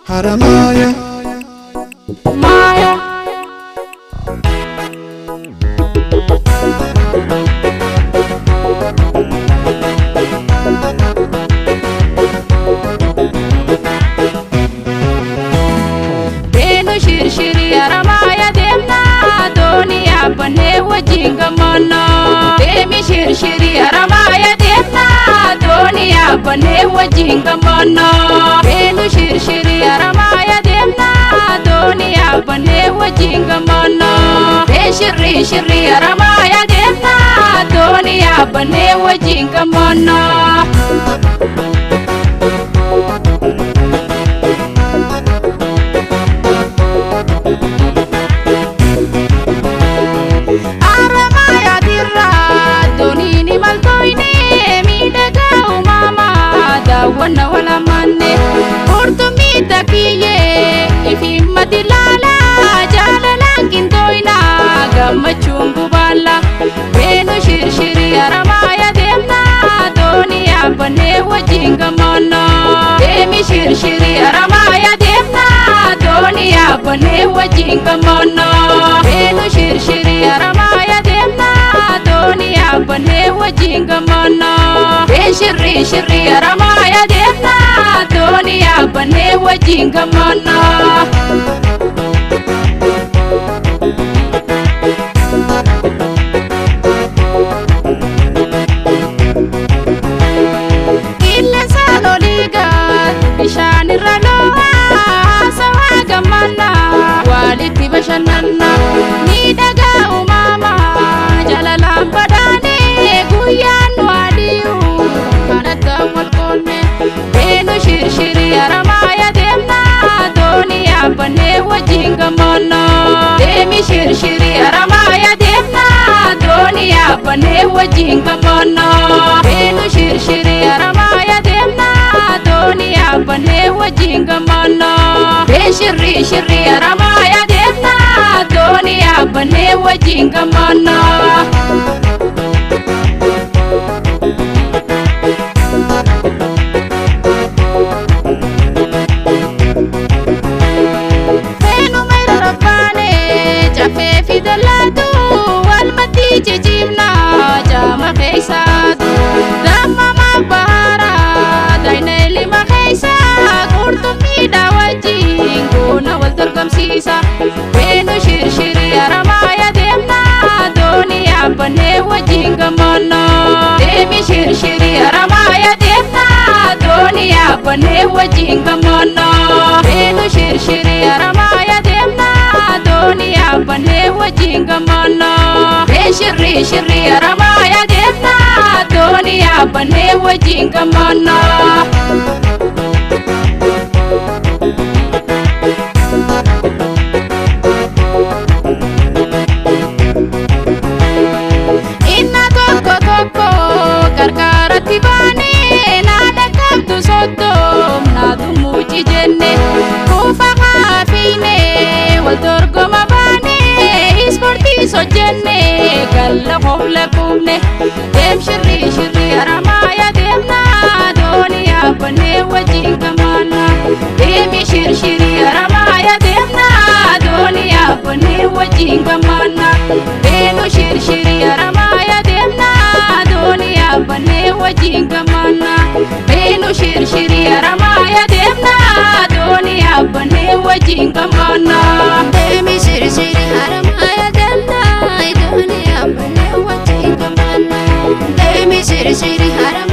Haramaya Maya Beno shiri Haramaya demna doniya bane wajinga mono Demi shiri Haramaya demna doniya bane wajinga mono Beno shiri Haramaya demna doniya bane wajinga mono Be shiri Haramaya demna doniya bane wajinga mono wana wala manne urtumi takiye ifimati lala jalala kintoina gamachungu bala beno shiri Haramaya demna doniya bane wajinga mono demi shiri Haramaya demna doniya bane wajinga mono beno shiri Haramaya demna doniya bane wajinga mono be shiri Haramaya demna doniya bane wajinga mono ille saloliga bishani raloha sawaga manna waliti bashananna ni daga umama jalalam badane guyan wadiu kanata walkone beno shiri Haramaya demna doniya bane wajinga mono demi shiri Haramaya demna doniya bane wajinga mono beno shiri Haramaya demna doniya bane wajinga mono be shiri Haramaya demna doniya bane wajinga mono jijimna jama khaysadu dama mabara daineli ma khaysa kurtumi dawajin gona waldargam sisa beno shiri Haramaya demna doniya bane wajinga mono demi shiri Haramaya demna doniya bane wajinga mono beno shiri Haramaya demna doniya bane wajinga mono shiri Haramaya demna doniya bane wajinga mono inna tokko karkarati bane nada kabdu sodom nadu muji jenne kufa khafine wal dorgoma bane isporti sojenne kalla khofla kumne dem shiri Haramaya demna doniya bane wajinga mono demi shiri Haramaya demna doniya bane wajinga mono beno shiri Haramaya demna doniya bane wajinga mono beno shiri Haramaya demna doniya bane wajinga mono demi shiri Haramaya demna doniya bane wajinga mono demi shiri Haramaya